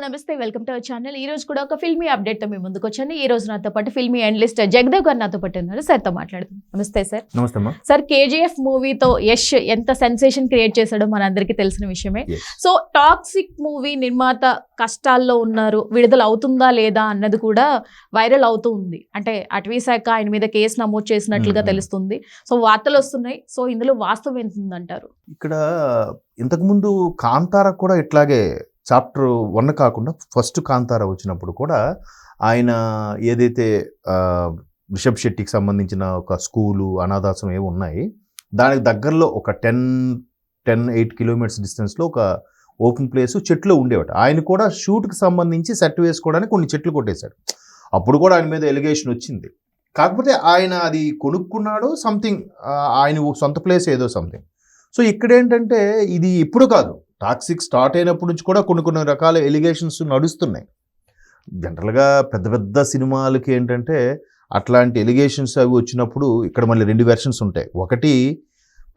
నమస్తే welcome to our channel. ఈ రోజు కూడా ఒక ఫిల్మీ అప్డేట్ తో మీ ముందుకు వచ్చాను. ఈ రోజు నాతో పాటు ఫిల్మీ అనలిస్ట్ జగదేవ్ గారు నాతో పాటు ఉన్నారు. సార్ తో మాట్లాడదాం. నమస్తే సార్. నమస్తే అమ్మా. సార్, కేజీఎఫ్ మూవీతో యష్ ఎంత సెన్సేషన్ క్రియేట్ చేశాడో మనందరికీ తెలిసిన విషయమే. సో టాక్సిక్ మూవీ నిర్మాత కష్టాల్లో ఉన్నారు, విడుదల అవుతుందా లేదా అన్నది కూడా వైరల్ అవుతూ ఉంది. అంటే అటవీ శాఖ ఆయన మీద కేసు నమోదు చేసినట్లుగా తెలుస్తుంది. సో వార్తలు వస్తున్నాయి. సో ఇందులో వాస్తవం ఎంత ఉందంటారు? ఇక్కడ ఇంతకుముందు కాంతార కూడా ఇట్లాగే చాప్టర్ 1 కాకుండా ఫస్ట్ కాంతార వచ్చినప్పుడు కూడా ఆయన ఏదైతే రిషబ్ శెట్టికి సంబంధించిన ఒక స్కూలు అనాథాశ్రమం ఏవి ఉన్నాయి, దానికి దగ్గరలో ఒక 10-8 కిలోమీటర్స్ డిస్టెన్స్లో ఒక ఓపెన్ ప్లేస్ చెట్లు ఉండేవాడు. ఆయన కూడా షూట్కి సంబంధించి సెట్ వేసుకోవడానికి కొన్ని చెట్లు కొట్టేశాడు. అప్పుడు కూడా ఆయన మీద ఎలిగేషన్ వచ్చింది. కాకపోతే ఆయన అది కొనుక్కున్నాడు సంథింగ్, ఆయన సొంత ప్లేస్ ఏదో సంథింగ్. సో ఇక్కడ ఏంటంటే ఇది ఇప్పుడు కాదు, టాక్సిక్ స్టార్ట్ అయినప్పటి నుంచి కూడా కొన్ని రకాల ఎలిగేషన్స్ నడుస్తున్నాయి. జనరల్గా పెద్ద పెద్ద సినిమాలకి ఏంటంటే అట్లాంటి ఎలిగేషన్స్ అవి వచ్చినప్పుడు ఇక్కడ మళ్ళీ 2 వెర్షన్స్ ఉంటాయి. ఒకటి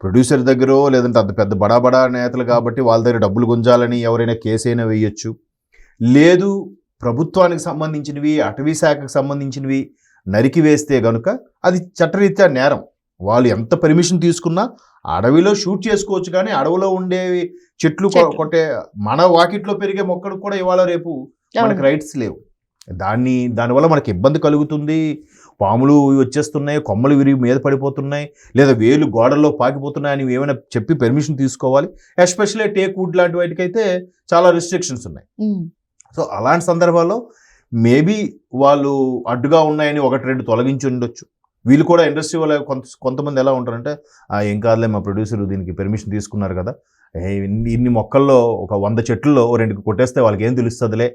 ప్రొడ్యూసర్ దగ్గర, లేదంటే అంత పెద్ద బడా నేతలు కాబట్టి వాళ్ళ దగ్గర డబ్బులు గుంజాలని ఎవరైనా కేసు అయినా వేయచ్చు. లేదు ప్రభుత్వానికి సంబంధించినవి, అటవీ శాఖకు సంబంధించినవి నరికి వేస్తే కనుక అది చట్టరీత్యా నేరం. వాళ్ళు ఎంత పర్మిషన్ తీసుకున్నా అడవిలో షూట్ చేసుకోవచ్చు, కానీ అడవిలో ఉండేవి చెట్లు కొట్టే మన వాకిట్లో పెరిగే మొక్కలు కూడా ఇవాళ రేపు మనకి రైట్స్ లేవు. దానివల్ల మనకి ఇబ్బంది కలుగుతుంది. పాములు వచ్చేస్తున్నాయి, కొమ్మలు విరిగి మీద పడిపోతున్నాయి, లేదా వేలు గోడల్లో పాకిపోతున్నాయి అని ఏమైనా చెప్పి పర్మిషన్ తీసుకోవాలి. ఎస్పెషల్లీ టేక్ వుడ్ లాంటి వాటికైతే చాలా రిస్ట్రిక్షన్స్ ఉన్నాయి. సో అలాంటి సందర్భాల్లో మేబీ వాళ్ళు అడ్డుగా ఉన్నాయని 1-2 తొలగించి ఉండొచ్చు. వీళ్ళు కూడా ఇండస్ట్రీ వాళ్ళ కొంతమంది ఎలా ఉంటారంటే, ఏం కాదులే మా ప్రొడ్యూసర్ దీనికి పర్మిషన్ తీసుకున్నారు కదా, ఇన్ని మొక్కల్లో ఒక 100 చెట్లలో 2 కొట్టేస్తే వాళ్ళకి ఏం తెలుస్తుందిలే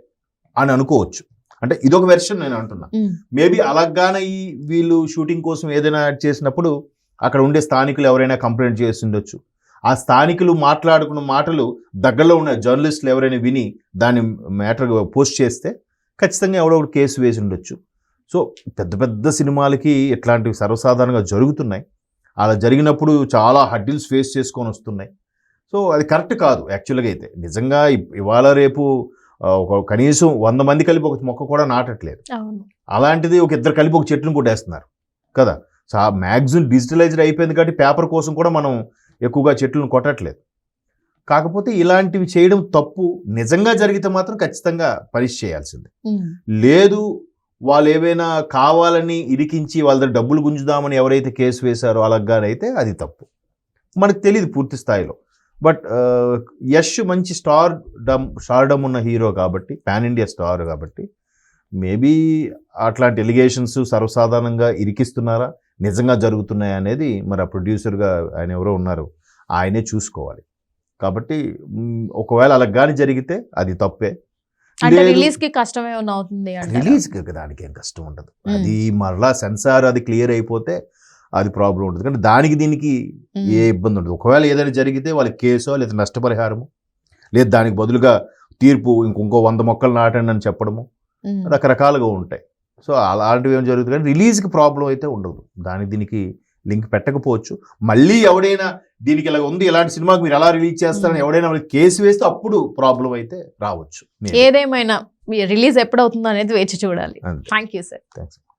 అని అనుకోవచ్చు. అంటే ఇదొక వెర్షన్ నేను అంటున్నా. మేబీ అలాగానే వీళ్ళు షూటింగ్ కోసం ఏదైనా యాడ్ చేసినప్పుడు అక్కడ ఉండే స్థానికులు ఎవరైనా కంప్లైంట్ చేసి ఉండొచ్చు. ఆ స్థానికులు మాట్లాడుకున్న మాటలు దగ్గరలో ఉన్న జర్నలిస్టులు ఎవరైనా విని దాన్ని మ్యాటర్ పోస్ట్ చేస్తే ఖచ్చితంగా ఎవడో ఒకటి కేసు వేసి ఉండొచ్చు. సో పెద్ద పెద్ద సినిమాలకి ఇట్లాంటివి సర్వసాధారణంగా జరుగుతున్నాయి. అలా జరిగినప్పుడు చాలా హడ్డిల్స్ ఫేస్ చేసుకొని వస్తున్నాయి. సో అది కరెక్ట్ కాదు యాక్చువల్గా. అయితే నిజంగా ఇవాళ రేపు ఒక కనీసం 100 మంది కలిపి ఒక మొక్క కూడా నాటట్లేదు. అలాంటిది ఒక 2 కలిపి ఒక చెట్టును కొట్టేస్తున్నారు కదా. మ్యాక్సిమం డిజిటలైజ్డ్ అయిపోయింది కాబట్టి పేపర్ కోసం కూడా మనం ఎక్కువగా చెట్లను కొట్టట్లేదు. కాకపోతే ఇలాంటివి చేయడం తప్పు. నిజంగా జరిగితే మాత్రం ఖచ్చితంగా పనిష్ చేయాల్సిందే. లేదు వాళ్ళు ఏవైనా కావాలని ఇరికించి వాళ్ళ దగ్గర డబ్బులు గుంజుదామని ఎవరైతే కేసు వేశారో అలాగానైతే అది తప్పు. మనకు తెలియదు పూర్తి స్థాయిలో. బట్ యష్ మంచి స్టార్డమ్ ఉన్న హీరో కాబట్టి, పాన్ ఇండియా స్టార్ కాబట్టి మేబీ అట్లాంటి ఎలిగేషన్స్ సర్వసాధారణంగా ఇరికిస్తున్నారా, నిజంగా జరుగుతున్నాయా అనేది మరి ఆ ప్రొడ్యూసర్గా ఆయన ఎవరో ఉన్నారు, ఆయనే చూసుకోవాలి. కాబట్టి ఒకవేళ అలా కానీ జరిగితే అది తప్పే. రిలీజ్ కి కష్టం ఏమైనా అవుతుంది? రిలీజ్ దానికి ఏం కష్టం ఉండదు. అది మరలా సెన్సార్ అది క్లియర్ అయిపోతే అది ప్రాబ్లం ఉంటుంది. కానీ దానికి దీనికి ఏ ఇబ్బంది ఉండదు. ఒకవేళ ఏదైనా జరిగితే వాళ్ళకి కేసో లేదా నష్టపరిహారము, లేదా దానికి బదులుగా తీర్పు ఇంకో 100 మొక్కలు నాటండి అని చెప్పడము, రకరకాలుగా ఉంటాయి. సో అలాంటివి ఏం జరుగుతుంది. కానీ రిలీజ్కి ప్రాబ్లం అయితే ఉండదు. దానికి దీనికి లింక్ పెట్టకపోవచ్చు. మళ్ళీ ఎవడైనా దీనికి ఇలా ఉంది, ఇలాంటి సినిమాకి మీరు ఎలా రిలీజ్ చేస్తారని ఎవడైనా కేసు వేస్తే అప్పుడు ప్రాబ్లం అయితే రావచ్చు. ఏదేమైనా రిలీజ్ ఎప్పుడవుతుందో అనేది వేచి చూడాలి. Thank you sir. థ్యాంక్స్.